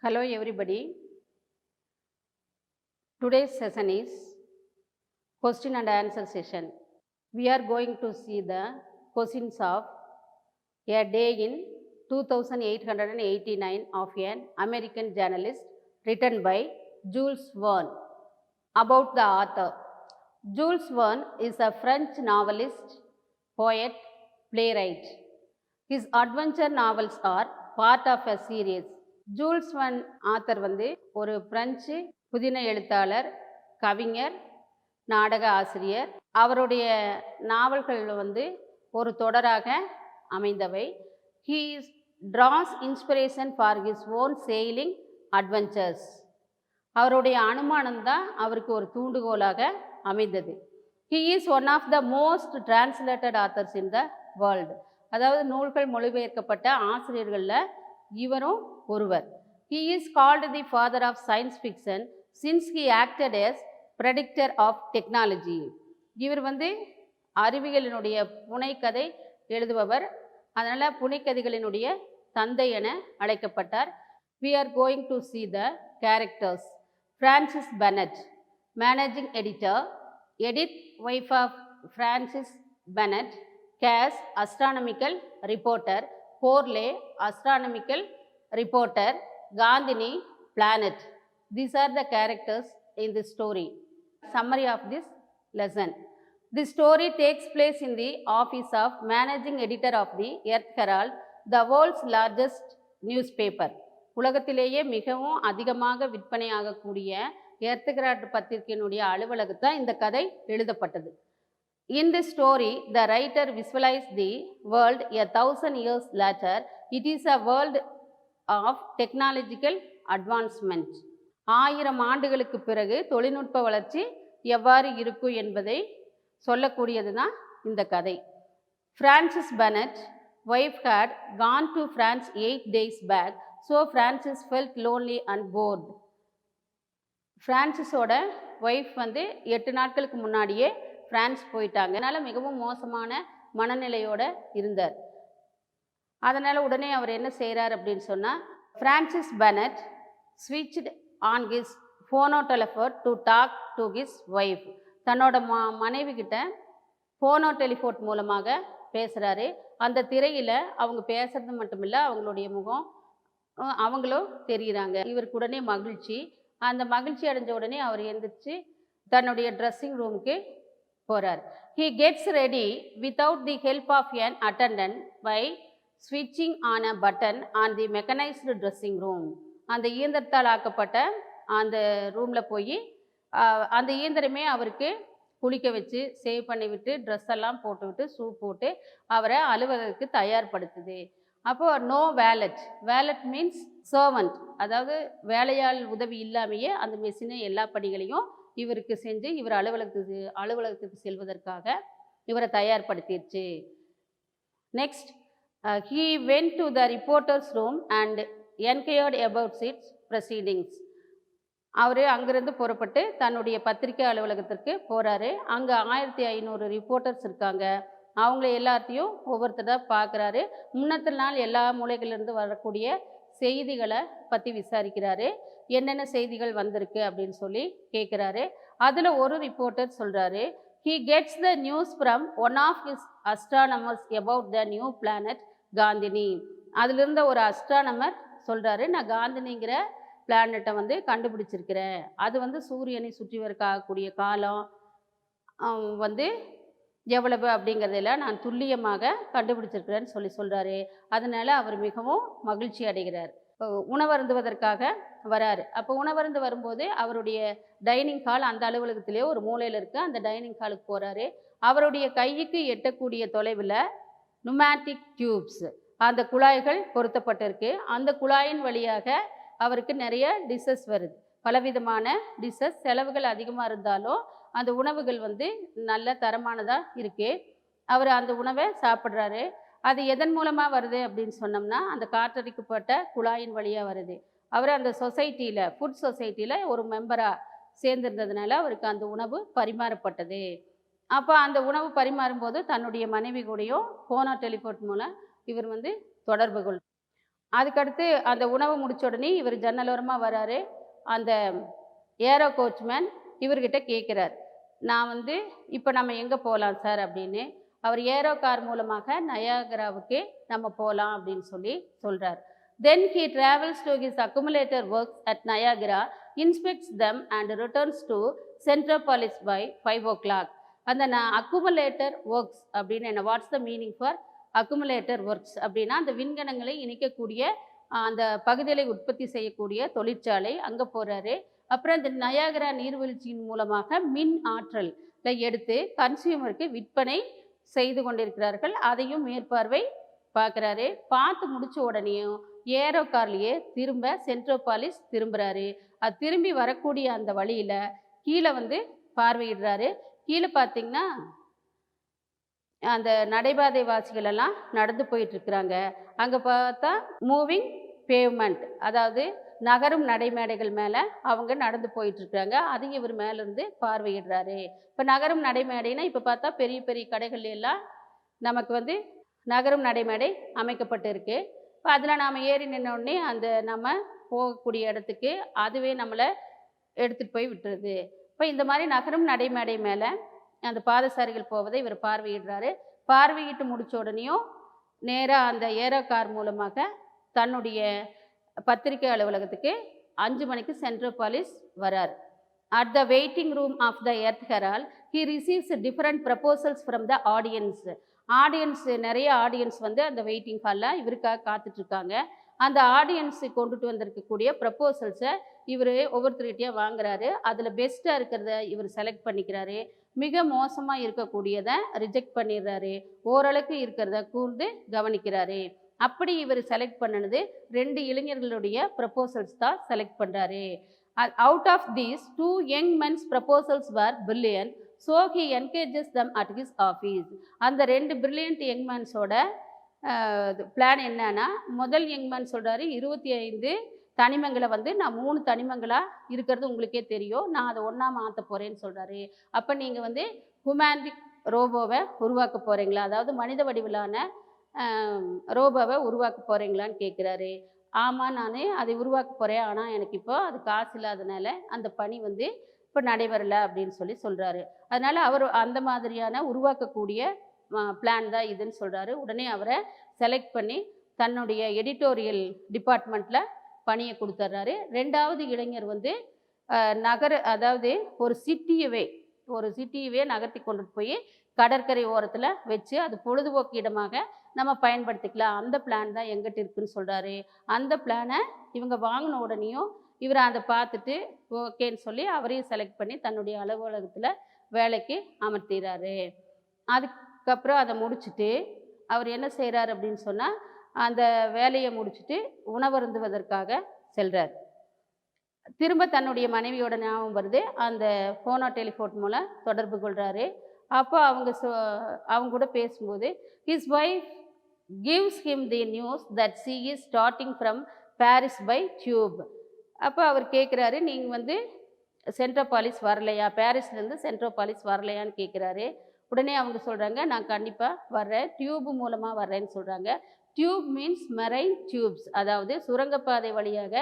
Hello everybody. Today's session is question and answer session. We are going to see the questions of a day in 2889 of an American journalist written by Jules Verne. About the author. Jules Verne is a French novelist, poet, playwright. His adventure novels are part of a series. Jules Verne author ஒரு French புதின எழுத்தாளர், கவிஞர், நாடக ஆசிரியர். அவருடைய நாவல்கள் ஒரு தொடராக அமைந்தவை. He draws inspiration for his own sailing adventures. அவருடைய அனுமானம்தான் அவருக்கு ஒரு தூண்டுகோலாக அமைந்தது. He is one of the most translated authors in the world. அதாவது நூல்கள் மொழிபெயர்க்கப்பட்ட ஆசிரியர்களில் இவரும் ஒருவர். He is called the father of science fiction since he acted as predictor of technology. இவர் அறிவியலினுடைய புனைக்கதை எழுதுபவர். அதனால் புனைக்கதைகளினுடைய தந்தை என அழைக்கப்பட்டார். We are going to see the characters. Francis Bennett, managing editor. Edith, wife of Francis Bennett, Cass, astronomical reporter. Corley, astronomical reporter. Gandhini, planet. These are the characters in this story. Summary of this lesson. This story takes place in the office of managing editor of the Earth Herald, the world's largest newspaper. உலகத்திலேயே மிகவும் அதிகமாக விற்பனையாகக்கூடிய earth Herald பத்திரிகையினுடைய அலுவலகத்தான் இந்த கதை எழுதப்பட்டது. In this story, the writer visualized the world 1000 years later. It is a world of technological advancement. 1000 ஆண்டுகளுக்கு பிறகு தொழில்நுட்ப வளர்ச்சி எவ்வாறு இருக்கும் என்பதை சொல்லக்கூடியது தான் இந்த கதை. Francis Bennett wife had gone to France 8 days back, so Francis felt lonely and bored. பிரான்சிஸோட ஒய்ஃப் 8 நாட்களுக்கு முன்னாடியே பிரான்ஸ் போயிட்டாங்க. அதனால் மிகவும் மோசமான மனநிலையோடு இருந்தார். அதனால் உடனே அவர் என்ன செய்கிறார் அப்படின்னு சொன்னால், Francis Bennett switched on his phono telephone to talk to his wife. தன்னோட மனைவி கிட்ட ஃபோனோ டெலிஃபோன் மூலமாக பேசுகிறாரு. அந்த திரையில் அவங்க பேசுறது மட்டும் இல்லை, அவங்களுடைய முகம் அவங்களும் தெரிகிறாங்க. இவருக்கு உடனே மகிழ்ச்சி. அந்த மகிழ்ச்சி அடைஞ்ச உடனே அவர் எழுந்திரிச்சு தன்னுடைய ட்ரெஸ்ஸிங் ரூமுக்கு போகிறார். He gets ready without the help of an attendant by switching on a button on the mechanized dressing room. அந்த இயந்திரத்தால் ஆக்கப்பட்ட அந்த ரூமில் போய் அந்த இயந்திரமே அவருக்கு குளிக்க வச்சு சேவ் பண்ணிவிட்டு ட்ரெஸ் எல்லாம் போட்டுவிட்டு ஷூ போட்டு அவரை அலுவலகத்துக்கு தயார்படுத்துது. அப்போது no valet. Valet means servant, அதாவது வேலையாள் உதவி இல்லாமையே அந்த மெஷினை எல்லா பணிகளையும் இவருக்கு செஞ்சு இவர் அலுவலகத்துக்கு செல்வதற்காக இவரை தயார்படுத்திடுச்சு. Next, he went to the reporter's room and inquired about its proceedings. அவர் அங்கிருந்து புறப்பட்டு தன்னுடைய பத்திரிகை அலுவலகத்திற்கு போகிறாரு. அங்கே 1500 ரிப்போர்ட்டர்ஸ் இருக்காங்க. அவங்கள எல்லாத்தையும் ஒவ்வொருத்தராக பார்க்குறாரு. முன்னத்த நாள் எல்லா மூலைகளிலிருந்து வரக்கூடிய செய்திகளை பற்றி விசாரிக்கிறாரு. என்னென்ன செய்திகள் வந்திருக்கு அப்படின்னு சொல்லி கேட்குறாரு. அதில் ஒரு ரிப்போர்ட்டர் சொல்கிறாரு, he gets the news from one of his astronomers about the new planet Gandini. அதிலிருந்த ஒரு அஸ்ட்ரானமர் சொல்கிறாரு, நான் காந்தினிங்கிற பிளானட்டை கண்டுபிடிச்சிருக்கிறேன். அது சூரியனை சுற்றி வரக்கூடிய காலம் எவ்வளவு அப்படிங்கிறதெல்லாம் நான் துல்லியமாக கண்டுபிடிச்சிருக்கிறேன்னு சொல்கிறாரு. அதனால் அவர் மிகவும் மகிழ்ச்சி அடைகிறார். உணவருந்துவதற்காக வராரு. அப்போ உணவருந்து வரும்போது அவருடைய டைனிங் ஹால் அந்த அலுவலகத்திலே ஒரு மூலையில் இருக்குது. அந்த டைனிங் ஹாலுக்கு போகிறாரு. அவருடைய கைக்கு எட்டக்கூடிய தொலைவில் நுமேட்டிக் டியூப்ஸ், அந்த குழாய்கள் பொருத்தப்பட்டிருக்கு. அந்த குழாயின் வழியாக அவருக்கு நிறைய டிஷ்ஷஸ் வருது, பலவிதமான டிஷ்ஷஸ். செலவுகள் அதிகமாக இருந்தாலும் அந்த உணவுகள் நல்ல தரமானதாக இருக்குது. அவர் அந்த உணவை சாப்பிட்றாரு. அது எதன் மூலமாக வருது அப்படின்னு சொன்னோம்னா, அந்த காற்றடிக்கப்பட்ட குழாயின் வழியாக வருது. அவர் அந்த சொசைட்டியில், ஃபுட் சொசைட்டியில் ஒரு மெம்பராக சேர்ந்திருந்ததுனால அவருக்கு அந்த உணவு பரிமாறப்பட்டது. அப்போ அந்த உணவு பரிமாறும்போது தன்னுடைய மனைவி கூடயும் ஃபோனோ டெலிஃபோன் மூலம் இவர் தொடர்பு கொள். அதுக்கடுத்து அந்த உணவு முடிச்ச உடனே இவர் ஜன்னலோரமாக வராரு. அந்த ஏரோ கோச்மேன் இவர்கிட்ட கேட்குறார், நான் வந்து இப்போ நம்ம எங்கே போகலாம் சார் அப்படின்னு. அவர் ஏரோ கார் மூலமாக நயாகராவுக்கு நம்ம போகலாம் அப்படின்னு சொல்லி சொல்கிறார். Then he travels to his accumulator works at Niagara, inspects them and returns to Centropolis by 5 o'clock. அந்த அக்குமுலேட்டர் ஒர்க்ஸ் அப்படின்னு என்ன, what's the meaning for accumulator works அப்படின்னா அந்த விண்கலங்களை இணைக்கக்கூடிய அந்த பகுதிகளை உற்பத்தி செய்யக்கூடிய தொழிற்சாலை, அங்கே போகிறாரு. அப்புறம் இந்த நயாகரா நீர்வீழ்ச்சியின் மூலமாக மின் ஆற்றல் எடுத்து கன்சியூமருக்கு விற்பனை செய்து கொண்டிருக்கிறார்கள். அதையும் மேற்பார்வை பார்க்குறாரு. பார்த்து முடிச்ச உடனேயும் ஏரோ கார்லேயே திரும்ப சென்ட்ரோபாலிஸ் திரும்புகிறாரு. அது திரும்பி வரக்கூடிய அந்த வழியில் கீழே வந்து பார்வையிடுறாரு. கீழே பார்த்தீங்கன்னா அந்த நடைபாதை வாசிகள் எல்லாம் நடந்து போயிட்டுருக்குறாங்க. அங்கே பார்த்தா மூவிங் பேவ்மெண்ட், அதாவது நகரும் நடைமேடைகள் மேலே அவங்க நடந்து போயிட்டுருக்குறாங்க. அதையும் இவர் மேலேருந்து பார்வையிடுறாரு. இப்போ நகரும் நடைமேடைனா இப்போ பார்த்தா பெரிய பெரிய கடைகள் எல்லாம் நமக்கு வந்து நகரும் நடைமேடை அமைக்கப்பட்டு இருக்குது. இப்போ அதில் நாம் ஏறி நின்னோடனே அந்த நம்ம போகக்கூடிய இடத்துக்கு அதுவே நம்மளை எடுத்துகிட்டு போய் விட்டுருது. இப்போ இந்த மாதிரி நகரும் நடைமேடை மேலே அந்த பாதசாரிகள் போவதை இவர் பார்வையிடுறாரு. பார்வையிட்டு முடிச்ச உடனேயும் நேராக அந்த ஏரோ கார் மூலமாக தன்னுடைய பத்திரிகை அலுவலகத்துக்கு 5 மணிக்கு சென்ட்ரோபாலிஸ் வரார். At the waiting room of the Earth Herald he receives different proposals from the audience நிறைய ஆடியன்ஸ் வந்து அந்த வெயிட்டிங் ஹாலில் இவருக்காக காத்துட்ருக்காங்க. அந்த ஆடியன்ஸு கொண்டுட்டு வந்திருக்கக்கூடிய ப்ரப்போசல்ஸை இவர் ஒவ்வொருத்தர்கிட்டையாக வாங்குறாரு. அதில் பெஸ்ட்டாக இருக்கிறத இவர் செலக்ட் பண்ணிக்கிறாரு. மிக மோசமாக இருக்கக்கூடியதை ரிஜெக்ட் பண்ணிடுறாரு. ஓரளவுக்கு இருக்கிறத கூர்ந்து கவனிக்கிறாரு. அப்படி இவர் செலக்ட் பண்ணினது 2 இளைஞர்களுடைய ப்ரப்போசல்ஸ் தான் செலக்ட் பண்ணுறாரு. Out of these 2 young men's proposals were brilliant, so he engages them at his office. அந்த 2 brilliant young men'ஸோட பிளான் என்னன்னா, முதல் யங் மேன் சொல்கிறாரு, 25 தனிமங்களை வந்து நான் 3 தனிமங்களாக இருக்கிறது உங்களுக்கே தெரியும், நான் அதை ஒன்றா மாற்ற போகிறேன்னு சொல்கிறாரு. அப்போ நீங்கள் வந்து ஹுமானிக் ரோபோவை உருவாக்க போகிறீங்களா, அதாவது மனித வடிவிலான ரோபோவை உருவாக்க போகிறீங்களான்னு கேட்குறாரு. ஆமாம், நான் அதை உருவாக்க போகிறேன், ஆனால் எனக்கு இப்போ அது காசு இல்லாதனால அந்த பணி வந்து இப்போ நடைபெறலை அப்படின்னு சொல்கிறாரு. அதனால் அவர் அந்த மாதிரியான உருவாக்கக்கூடிய பிளான் தான் இதுன்னு சொல்கிறாரு. உடனே அவரை செலக்ட் பண்ணி தன்னுடைய எடிட்டோரியல் டிபார்ட்மெண்ட்டில் பணியை கொடுத்துட்றாரு. 2வது இளைஞர் வந்து அதாவது ஒரு சிட்டியவே நகர்த்தி கொண்டுட்டு போய் கடற்கரை ஓரத்தில் வச்சு அது பொழுதுபோக்கு இடமாக நம்ம பயன்படுத்திக்கலாம், அந்த பிளான் தான் எங்கிட்ட இருக்குன்னு சொல்கிறாரு. அந்த பிளானை இவங்க வாங்கின உடனேயும் இவர் அதை பார்த்துட்டு ஓகேன்னு சொல்லி அவரையும் செலக்ட் பண்ணி தன்னுடைய அலுவலகத்தில் வேலைக்கு அமர்த்திடுறாரு. அதுக்கப்புறம் அதை முடிச்சுட்டு அவர் என்ன செய்கிறார் அப்படின்னு சொன்னால், அந்த வேலையை முடிச்சுட்டு உணவருந்துவதற்கு செல்கிறார். திரும்ப தன்னுடைய மனைவியோட ஞாபகம் வருது. அந்த ஃபோனோ டெலிஃபோன் மூலம் தொடர்பு கொள்கிறாரு. அப்போ அவங்க கூட பேசும்போது his wife gives him the news that she is starting from Paris by tube. அப்போ அவர் கேட்குறாரு, நீங்கள் வந்து சென்ட்ரோபாலிஸ் வரலையா, பாரிஸ்லேருந்து சென்ட்ரோபாலிஸ் வரலையான்னு கேட்குறாரு. உடனே அவங்க சொல்கிறாங்க, நான் கண்டிப்பாக வர்றேன், டியூப் மூலமாக வர்றேன்னு சொல்கிறாங்க. டியூப் மீன்ஸ் மெரைன் டியூப்ஸ், அதாவது சுரங்கப்பாதை வழியாக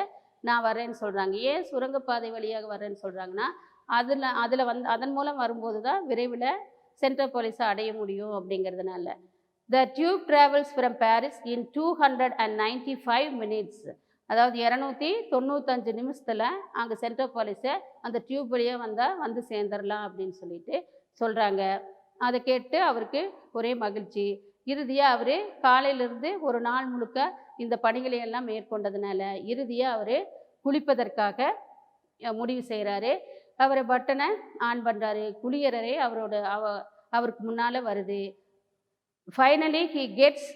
நான் வரேன்னு சொல்கிறாங்க. ஏன் சுரங்கப்பாதை வழியாக வரேன்னு சொல்கிறாங்கன்னா, அதில் வந்து அதன் மூலம் வரும்போது தான் விரைவில் சென்ட்ரோபாலிஸை அடைய முடியும் அப்படிங்கிறதுனால. த tube travels from Paris in 295 minutes, அதாவது 295 நிமிஷத்தில் அங்கே சென்ட்ரோபாலிஸை அந்த டியூப் வழியாக வந்து சேர்ந்துடலாம் அப்படின்னு சொல்கிறாங்க. அதை கேட்டு அவருக்கு ஒரே மகிழ்ச்சி. இறுதியாக அவர் காலையிலிருந்து ஒரு நாள் முழுக்க இந்த பணிகளை எல்லாம் மேற்கொண்டதுனால இறுதியாக அவர் குளிப்பதற்காக முடிவு செய்கிறாரு. அவர் பட்டனை ஆன் பண்ணுறாரு. குளியலறை அவருக்கு முன்னால் வருது. Finally he gets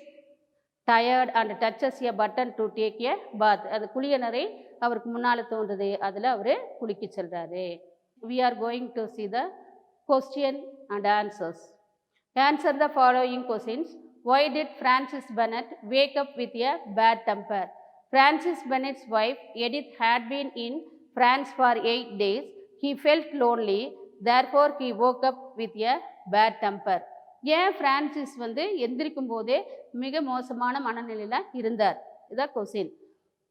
tired and touches a button to take a bath. அது குளியலறை அவருக்கு முன்னால் தோன்றுது, அதில் அவர் குளிக்க செல்கிறாரு. We are going to see the question and answers. Answer the following questions. Why did Francis Bennett wake up with a bad temper? Francis Bennett's wife Edith had been in France for 8 days. He felt lonely, therefore he woke up with a bad temper. ஏன் Francis வந்து எந்திரிக்கும் போதே மிக மோசமான மனநிலையில் இருந்தார்? இதான் question.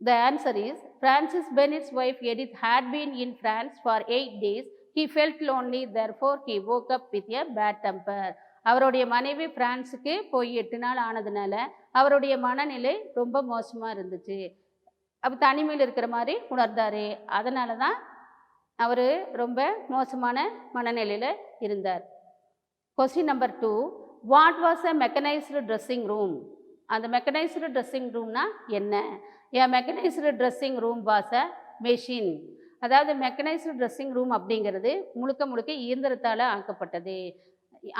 The answer is Francis Bennett's wife Edith had been in France for 8 days. He felt lonely, therefore he woke up with a bad temper. அவருடைய மனைவி பிரான்ஸுக்கு போய் 8 நாள் ஆனதுனால அவருடைய மனநிலை ரொம்ப மோசமாக இருந்துச்சு. அப்போ தனிமையில் இருக்கிற மாதிரி உணர்ந்தார். அதனால தான் அவர் ரொம்ப மோசமான மனநிலையில் இருந்தார். Question number 2. What was a mechanized dressing room? அந்த மெக்கனைஸ்டு ட்ரெஸ்ஸிங் ரூம்னா என்ன? A mechanized dressing room was a machine. அதாவது மெக்கனைஸ்டு ட்ரெஸ்ஸிங் ரூம் அப்படிங்கிறது முழுக்க முழுக்க இயந்திரத்தால் ஆக்கப்பட்டது.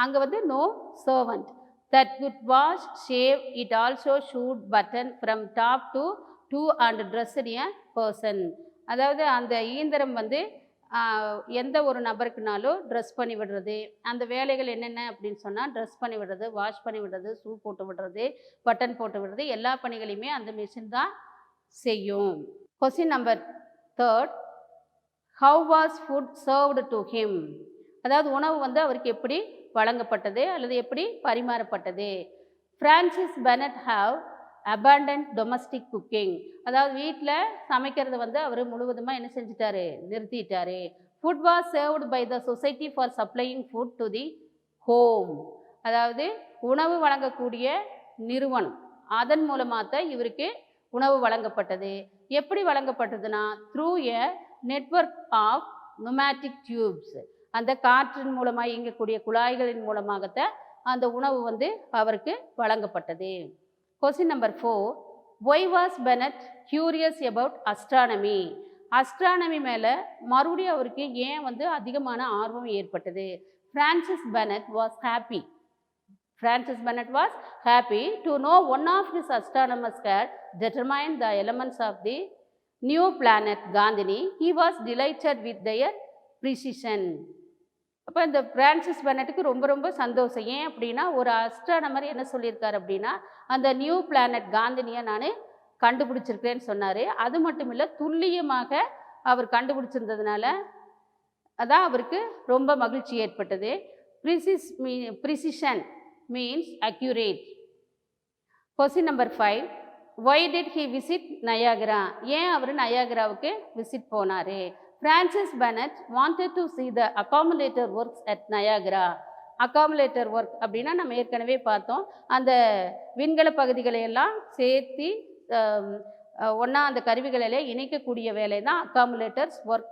அங்கே வந்து no servant that could wash, shave, it also shoot button from top to toe and dressed a person. அதாவது அந்த இயந்திரம் வந்து எந்த ஒரு நபருக்குனாலும் ட்ரெஸ் பண்ணி விடுறது, அந்த வேலைகள் என்னென்ன அப்படின்னு சொன்னால் ட்ரெஸ் பண்ணி விடுறது, வாஷ் பண்ணி விடுறது, ஷூ போட்டு விடுறது, பட்டன் போட்டு விடுறது, எல்லா பணிகளையுமே அந்த மிஷின் தான் செய்யும். Question number 3. How was food served to him? அதாவது உணவு வந்து அவருக்கு எப்படி வழங்கப்பட்டது அல்லது எப்படி பரிமாறப்பட்டது? Francis Bennett have abandoned domestic cooking. அதாவது வீட்டில் சமைக்கிறது வந்து அவர் முழுவதுமாக என்ன செஞ்சிட்டாரு? நிறுத்திட்டாரு. Food was served by the society for supplying food to the home. அதாவது உணவு வழங்கக்கூடிய நிறுவனம், அதன் மூலமாக தான் இவருக்கு உணவு வழங்கப்பட்டது. எப்படி வழங்கப்பட்டதுன்னா through a network of pneumatic tubes. அந்த காற்றின் மூலமாக இயங்கக்கூடிய குழாய்களின் மூலமாகத்தான் அந்த உணவு வந்து அவருக்கு வழங்கப்பட்டது. Question number 4. Why was Bennett curious about astronomy? Astronomy மேலே மறுபடியும் அவருக்கு ஏன் வந்து அதிகமான ஆர்வம் ஏற்பட்டது? Francis Bennett was happy. Francis Bennett was happy to know one of his astronomers had determined the elements of the new planet Gandhini. He was delighted with their precision. அப்போ இந்த பிரான்சிஸ் பெனட்டுக்கு ரொம்ப ரொம்ப சந்தோஷம். ஏன் அப்படின்னா ஒரு அஸ்ட்ரானமர் என்ன சொல்லியிருக்காரு அப்படின்னா அந்த நியூ பிளானட் காந்தினியை நான் கண்டுபிடிச்சிருக்கேன்னு சொன்னார். அது மட்டும் இல்லை, துல்லியமாக அவர் கண்டுபிடிச்சிருந்ததுனால அதான் அவருக்கு ரொம்ப மகிழ்ச்சி ஏற்பட்டது. Precision means accurate. Question number 5. Why did he visit Niagara? ஏன் அவர் நயாகராவுக்கு விசிட் போனார்? Francis Bennett wanted to see the accumulator works at Niagara. Accumulator work அப்படின்னா நம்ம ஏற்கனவே பார்த்தோம், அந்த விண்கல பகுதிகளை எல்லாம் சேர்த்து ஒன்றா அந்த கருவிகளில் இணைக்கக்கூடிய வேலை தான் அக்காமுலேட்டர்ஸ் ஒர்க்.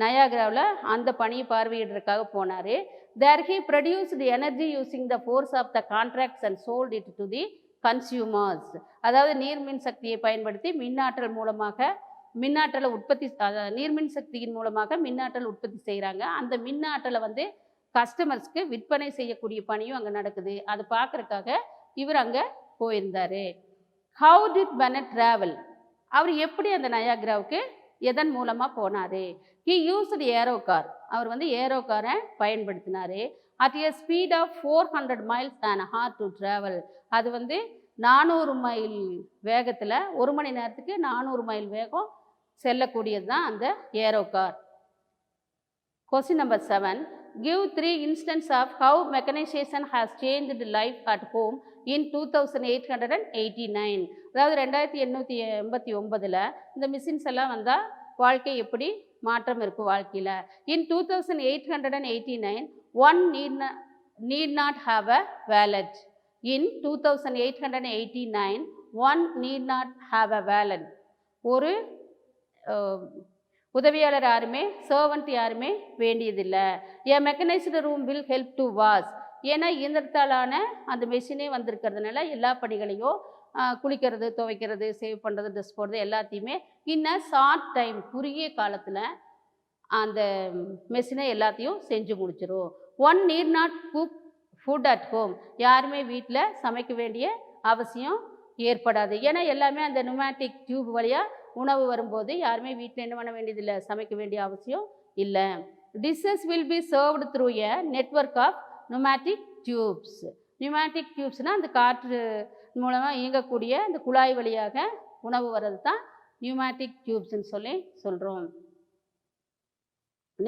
நயாகராவில் அந்த பணியை பார்வையிடுறதுக்காக போனார். There he produced energy using the force of the contracts and sold it to the consumers. அதாவது நீர்மின் சக்தியை பயன்படுத்தி மின்னாற்றல் மூலமாக மின்னாற்றலை உற்பத்தி, நீர்மின் சக்தியின் மூலமாக மின்னாற்றல் உற்பத்தி செய்கிறாங்க. அந்த மின்னாற்றலை வந்து கஸ்டமர்ஸ்க்கு விற்பனை செய்யக்கூடிய பணியும் அங்கே நடக்குது. அது பார்க்குறதுக்காக இவர் அங்கே போயிருந்தார். How did Bennett travel? அவர் எப்படி அந்த நயாகராவுக்கு எதன் மூலமாக போனார்? He used aero car. அவர் வந்து ஏரோ காரை பயன்படுத்தினார். At a speed of 400 miles an hour to travel. அது வந்து 400 மைல் வேகத்தில், ஒரு மணி நேரத்துக்கு 400 மைல் வேகம் செல்லக்கூடியது தான் அந்த aero car. Question number 7. Give 3 instances of how mechanization has changed life at home in 2889. அதாவது 2889 இந்த மிஷின்ஸ் எல்லாம் வந்தால் வாழ்க்கை எப்படி மாற்றம் இருக்கும் வாழ்க்கையில். In 2889 one need not have a wallet. In 2889 one need not have a wallet. ஒரு உதவியாளர் யாருமே, சர்வன்ட் யாருமே வேண்டியதில்லை. A mechanized room will help to wash. ஏன்னா இயந்திரத்தாலான அந்த மெஷினே வந்திருக்கிறதுனால எல்லா பணிகளையும் குளிக்கிறது, துவைக்கிறது, சேவ் பண்ணுறது, ட்ரெஸ் போடுறது எல்லாத்தையுமே இன்னும் ஷார்ட் டைம், குறுகிய காலத்தில் அந்த மெஷினை எல்லாத்தையும் செஞ்சு முடிச்சிடும். One need not cook food at home. யாருமே வீட்டில் சமைக்க வேண்டிய அவசியம் ஏற்படாது. ஏன்னா எல்லாமே அந்த நுமேட்டிக் டியூப் வழியாக உணவு வரும்போது யாருமே வீட்டில் என்ன பண்ண வேண்டியதில்லை, சமைக்க வேண்டிய அவசியம் இல்லை. Dishes will be served through a network of pneumatic tubes. Pneumatic டியூப்ஸ்னால் அந்த காற்று மூலமாக இயங்கக்கூடிய அந்த குழாய் வழியாக உணவு வர்றது தான் நியூமேட்டிக் டியூப்ஸ்ன்னு சொல்கிறோம்.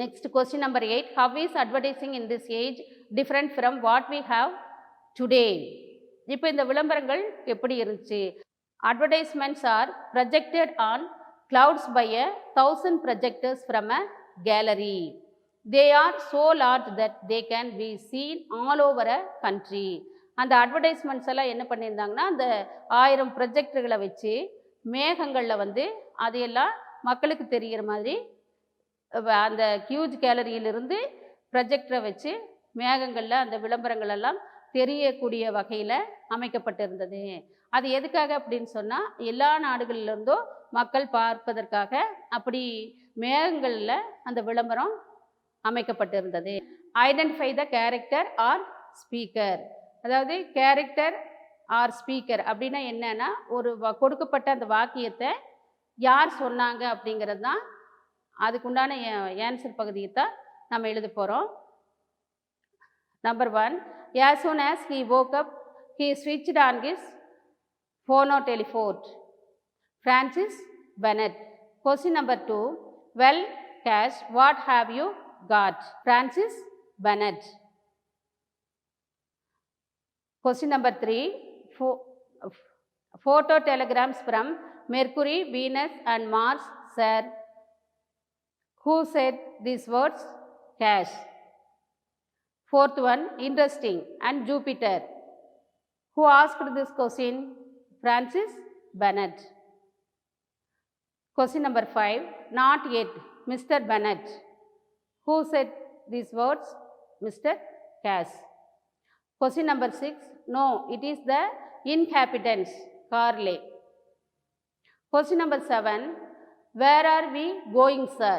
Next question number 8. How is advertising in this age different from what we have today? இப்போ இந்த விளம்பரங்கள் எப்படி இருந்துச்சு? Advertisements are projected on clouds by 1,000 projectors from a gallery. They are so large that they can be seen all over a country. அந்த advertisements எல்லாம் என்ன பண்ணியிருந்தாங்கன்னா, அந்த 1000 ப்ரொஜெக்டர்களை வச்சு மேகங்களில் வந்து அதையெல்லாம் மக்களுக்கு தெரிகிற மாதிரி அந்த ஹியூஜ் கேலரியிலிருந்து ப்ரொஜெக்டரை வச்சு மேகங்களில் அந்த விளம்பரங்கள் எல்லாம் தெரியக்கூடிய வகையில் அமைக்கப்பட்டிருந்தது. அது எதுக்காக அப்படின்னு சொன்னால், எல்லா நாடுகளிலிருந்தும் மக்கள் பார்ப்பதற்காக அப்படி மேகங்களில் அந்த விளம்பரம் அமைக்கப்பட்டிருந்தது. Identify the character or speaker. அதாவது கேரக்டர் ஆர் ஸ்பீக்கர் அப்படின்னா என்னன்னா, ஒரு கொடுக்கப்பட்ட அந்த வாக்கியத்தை யார் சொன்னாங்க அப்படிங்கிறது தான். அதுக்குண்டான ஆன்சர் பகுதியை தான் நம்ம எழுத போகிறோம். Number 1, as soon as he woke up, he switched on his phonotelephone. Francis Bennett. Question number 2, well, Cash, what have you got? Francis Bennett. Question number 3, photo telegrams from Mercury, Venus and Mars, sir. Who said these words? Cash. Fourth one, interesting, and Jupiter. Who asked this question? Francis Bennett. Question number 5, not yet, Mr. Bennett. Who said these words? Mr. Cash. Question number 6, no, it is the inhabitants, Carley. Question number 7, where are we going, sir?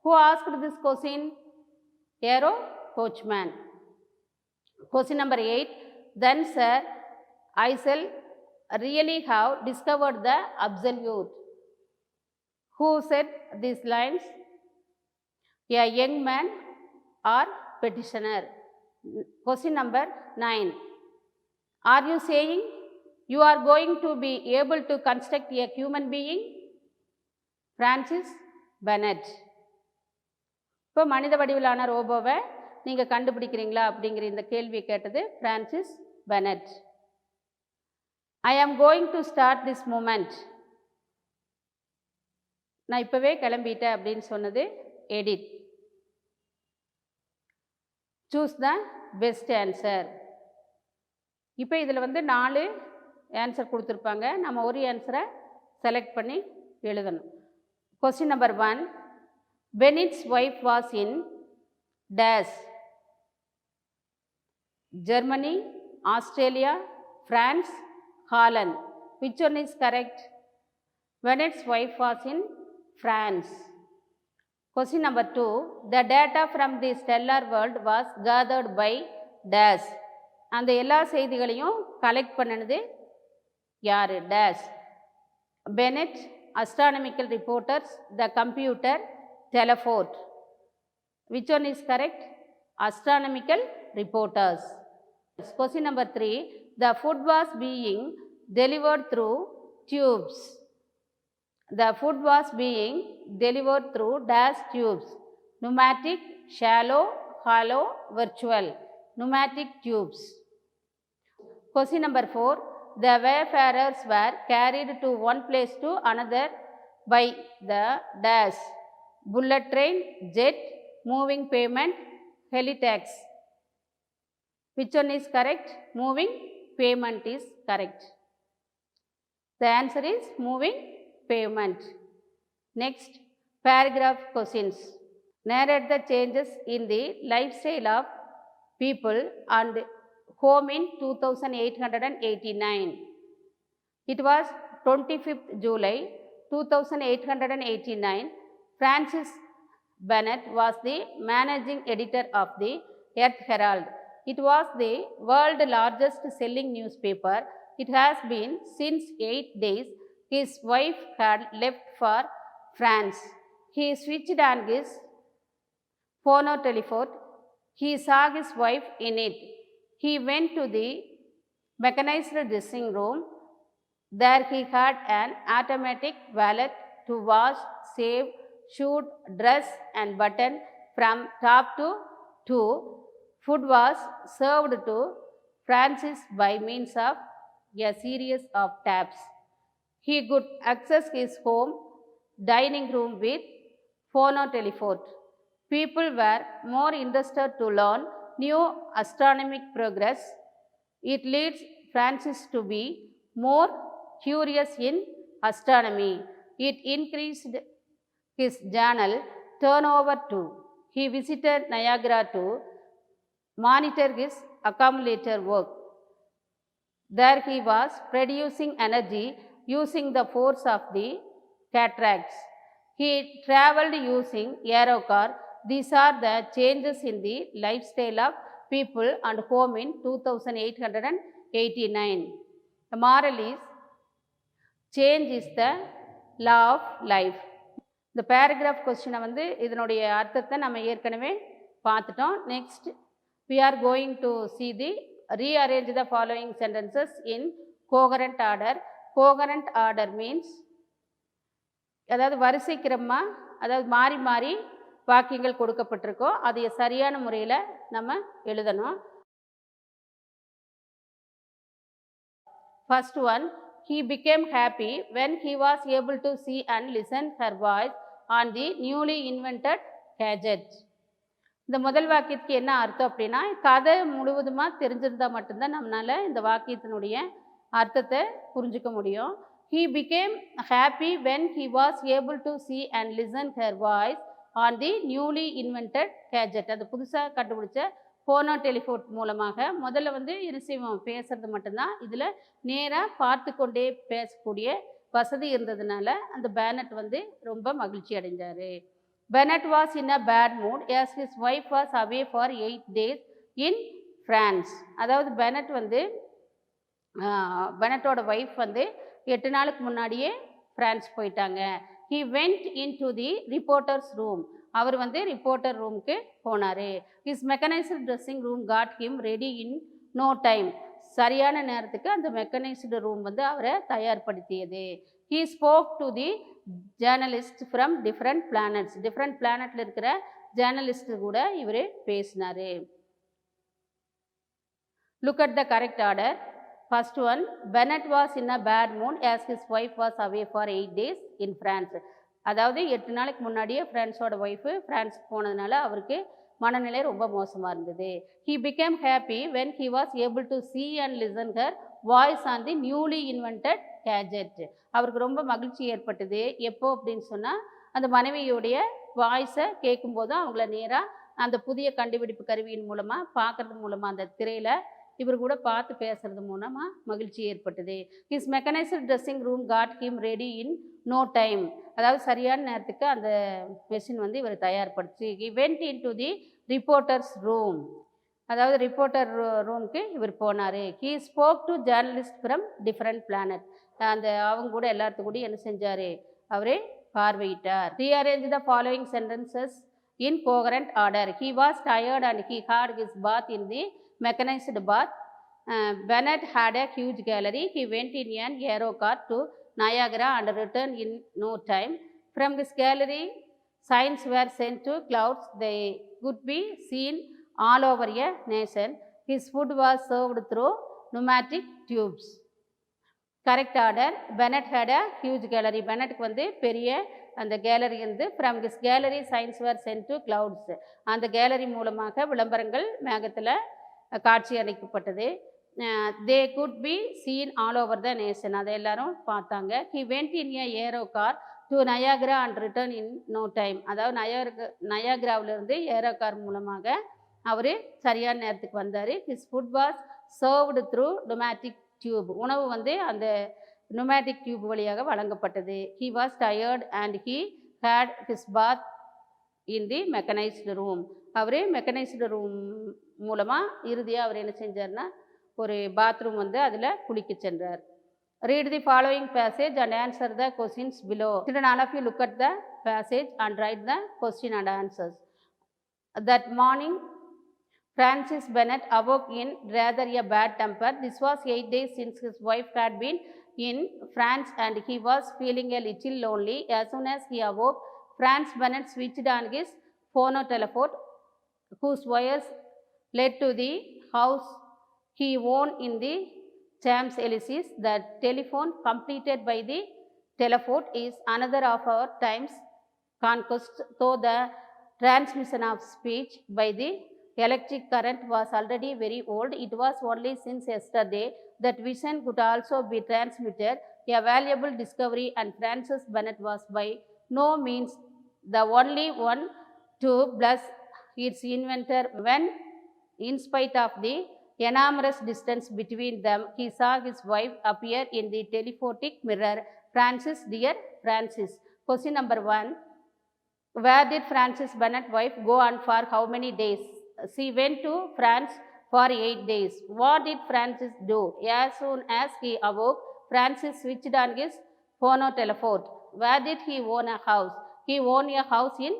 Who asked this question? Aero Coachman. Question number 8, then, sir, I shall really have discovered the absolute. Who said these lines? A young man or petitioner. Question number 9, are you saying you are going to be able to construct a human being? Francis Bennett. இப்போ மனித வடிவிலான ரோபோவை நீங்கள் கண்டுபிடிக்கிறீங்களா அப்படிங்கிற இந்த கேள்வியை கேட்டது Francis Bennett. I am going to start this moment. நான் இப்போவே கிளம்பிட்டேன் அப்படின்னு சொன்னது எடிட். Choose the best answer. இப்போ இதில் வந்து 4 ஆன்சர் கொடுத்துருப்பாங்க. நம்ம ஒரு ஆன்சரை செலக்ட் பண்ணி எழுதணும். Question number 1, Bennett's wife was in dash. Germany, Australia, France, Holland. Which one is correct? Bennett's wife was in France. Question number 2, the data from the stellar world was gathered by dash. அந்த எல்லா செய்திகளையும் collect பண்ணினது யார்? dash. Bennett, astronomical reporters, the computer, telephone. Which one is correct? Astronomical reporters. Question number 3, the food was being delivered through tubes. The food was being delivered through dash tubes. Pneumatic, shallow, hollow, virtual. Pneumatic tubes. Question number 4, the wayfarers were carried to one place to another by the dash. Bullet train, jet, moving pavement, helitax. Which one is correct? Moving pavement is correct. The answer is moving pavement. Next, paragraph questions. Narrate the changes in the lifestyle of people and home in 2889. It was 25th July 2889. Francis Bennett was the managing editor of the Earth Herald. It was the world's largest selling newspaper. It has been since 8 days. His wife had left for France. He switched on his phonotelephone. He saw his wife in it. He went to the mechanized dressing room. There he had an automatic valet to wash, shave, shoot, dress and button from top to toe. Food was served to Francis by means of a series of taps. He could access his home dining room with phonotelephone. People were more interested to learn new astronomic progress. It leads Francis to be more curious in astronomy. It increased his journal turnover too. He visited Niagara to monitor his accumulator work. There he was producing energy using the force of the cataracts. He traveled using aerocar. These are the changes in the lifestyle of people and home in 2889. The moral is, change is the law of life. இந்த paragraph கொஸ்டினை வந்து இதனுடைய அர்த்தத்தை நம்ம ஏற்கனவே பார்த்துட்டோம். Next we are going to see the rearrange the following sentences in coherent order. Coherent order means அதாவது வரிசை கிரமமா, அதாவது மாறி மாறி வாக்கியங்கள் கொடுக்கப்பட்டிருக்கோம், அதை சரியான முறையில் நம்ம எழுதணும். First one, he became happy when he was able to see and listen her voice on the newly invented gadget. இந்த முதல் வாக்கியத்துக்கு என்ன அர்த்தம் அப்படின்னா, கதை முழுவதுமாக தெரிஞ்சிருந்தால் மட்டும்தான் நம்மளால் இந்த வாக்கியத்தினுடைய அர்த்தத்தை புரிஞ்சுக்க முடியும். He became happy when he was able to see and listen her voice on the newly invented gadget. அது புதுசாக கண்டுபிடிச்ச ஃபோனோ டெலிஃபோன் மூலமாக முதல்ல வந்து என்ன செய்வோம், பேசுறது மட்டும்தான். இதில் நேராக பார்த்து கொண்டே பேசக்கூடிய வசதி இருந்ததுனால அந்த பெனட் வந்து ரொம்ப மகிழ்ச்சி அடைஞ்சார். Bennett was in a bad mood as his wife was away for 8 days in France. அதாவது பெனட்டோட ஒய்ஃப் வந்து 8 நாளுக்கு முன்னாடியே ஃப்ரான்ஸ் போயிட்டாங்க. He went into the reporter's room. அவர் வந்து ரிப்போர்ட்டர் ரூமுக்கு போனார். His mechanized dressing room got him ready in no time. சரியான நேரத்துக்கு அந்த மெக்கனைஸ்டு ரூம் வந்து அவரை தயார்படுத்தியது. He spoke to the journalists from different planets. Different பிளானட்டில் இருக்கிற ஜேர்னலிஸ்ட்டு கூட இவர் பேசினார். Look at the correct order. First one, Bennett was in a bad mood as his wife was away for 8 days in France. அதாவது 8 நாளைக்கு முன்னாடியே ஃப்ரான்ஸோட wife ஃப்ரான்ஸுக்கு போனதுனால அவருக்கு மனநிலை ரொம்ப மோசமாக இருந்தது. He became happy when he was able to see and listen her voice on the newly invented gadget. அவருக்கு ரொம்ப மகிழ்ச்சி ஏற்பட்டது. எப்போ அப்படின்னு சொன்னால், அந்த மனைவியுடைய வாய்ஸை கேட்கும்போதும் அவங்கள நேராக அந்த புதிய கண்டுபிடிப்பு கருவியின் மூலமாக பார்க்குறது மூலமாக அந்த திரையில் இவர் கூட பார்த்து பேசுறது மூலமாக மகிழ்ச்சி ஏற்பட்டது. His mechanised dressing room got him ready in no time. அதாவது சரியான நேரத்துக்கு அந்த மெஷின் வந்து இவர் தயார்படுத்தி. He went in to the reporters room. அதாவது ரிப்போர்ட்டர் ரூமுக்கு இவர் போனார். He spoke to journalist from different planet. அந்த அவங்க கூட எல்லாத்துக்கு கூட என்ன செஞ்சார், அவரே பார்வையிட்டார். Rearrange the following sentences in coherent order. He was tired and he had his bath in the mechanized bath. Bennett had a huge gallery. He went in an aero car to Niagara and returned in no time. From his gallery, signs were sent to clouds. They could be seen all over a nation. His food was served through pneumatic tubes. Correct order. Bennett had a huge gallery. Bennettக்கு வந்து பெரிய அந்த gallery இருந்து from his gallery signs were sent to clouds. அந்த gallery மூலமாக விளம்பரங்கள் மேகத்தில் காட்சி அளிக்கப்பட்டது. They could be seen all over the nation. அதை எல்லாரும் பார்த்தாங்க. He went in a aero car to Niagara and return in no time. அதாவது நயாகராவிலிருந்து ஏரோ கார் மூலமாக அவர் சரியான நேரத்துக்கு வந்தார். His food was served through pneumatic tube. உணவு வந்து அந்த நுமேட்டிக் டியூப் வழியாக வழங்கப்பட்டது. He was tired and he had his bath in the mechanised room. அவர் மெக்கனைஸ்டு ரூம் மூலமாக இறுதியாக அவர் என்ன செஞ்சார்னா ஒரு பாத்ரூம் வந்து அதில் குளிக்க சென்றார். Read the following passage and answer the questions below. Children, all of you look at the passage and write the question and answers. That morning, Francis Bennett awoke in rather a bad temper. This was 8 days since his wife had been in France and he was feeling a little lonely. As soon as he awoke, Francis Bennett switched on his phonotelephone, whose wires led to the house he owned in the Champs-Élysées. The telephone completed by the telephone is another of our time's conquest, though the transmission of speech by the electric current was already very old. It was only since yesterday that vision could also be transmitted, a valuable discovery, and Francis Bennett was by no means the only one to bless its inventor when, in spite of the enormous distance between them, he saw his wife appear in the telephotic mirror. Francis, dear Francis. Question number 1. Where did Francis Bennett's wife go on for how many days? She went to France for 8 days. What did Francis do? As soon as he awoke, Francis switched on his phonotelephone. Where did he own a house? He owned a house in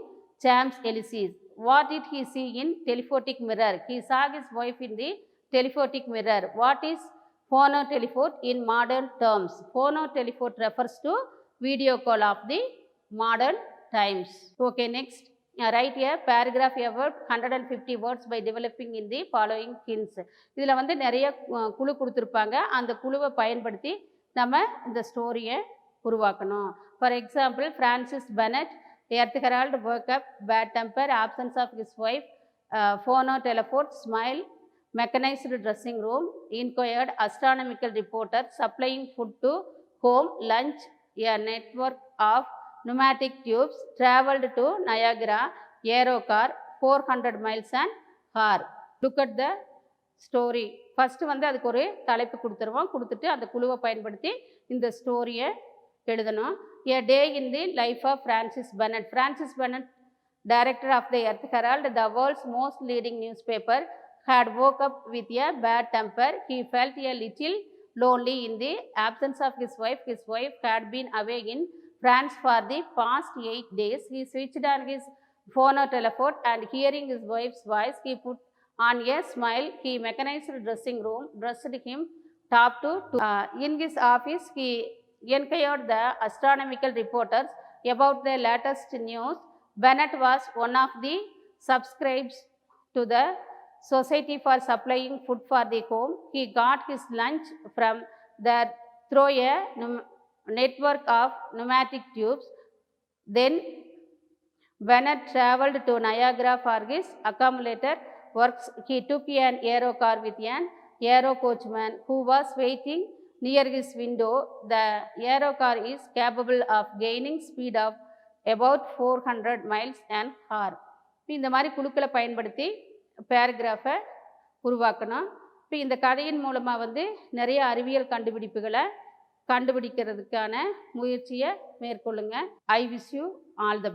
Champs-Élysées. What did he see in telephotic mirror? He saw his wife in the telephotic mirror. What is phonotelephone in modern terms? Phonotelephone refers to video call of the modern times. Okay, next. Write a paragraph about 150 words by developing in the following hints. இதில் வந்து நிறைய குழு கொடுத்துருப்பாங்க. அந்த குழுவை பயன்படுத்தி நம்ம இந்த ஸ்டோரியை உருவாக்கணும். For example, Francis Bennett, Earth Herald, woke up, bad temper, absence of his wife, phonotelephone, smile, mechanized dressing room, inquired, astronomical reporter, supplying food to home, lunch, a network of pneumatic tubes, traveled to Niagara, aero car, 400 miles an hour. Look at the story. First வந்து அதுக்கு ஒரு தலைப்பு கொடுத்துருவோம். கொடுத்துட்டு அந்த குழுவை பயன்படுத்தி இந்த ஸ்டோரியை எழுதணும். A day in the life of Francis Bennett. Francis Bennett, director of the Earth Herald, the world's most leading newspaper, had woke up with a bad temper. He felt a little lonely in the absence of his wife. His wife had been away in France for the past 8 days. He switched on his phonotelephone and hearing his wife's voice, he put on a smile. He mechanized dressing room, dressed him top to in his office, he inquired the astronomical reporters about the latest news. Bennett was one of the subscribers to the Society for Supplying Food for the Home. He got his lunch from there through a network of pneumatic tubes. Then Bennett traveled to Niagara for his accumulator works. He took an aero car with an aero coachman who was waiting near his window. The aero car is capable of gaining speed of about 400 miles an hour. இந்த மாதிரி குழுக்களை பயன்படுத்தி பேராகிராஃபை உருவாக்கணும். இப்போ இந்த கதையின் மூலமாக வந்து நிறைய அறிவியல் கண்டுபிடிப்புகளை கண்டுபிடிக்கிறதுக்கான முயற்சியை மேற்கொள்ளுங்க. I wish you all the best.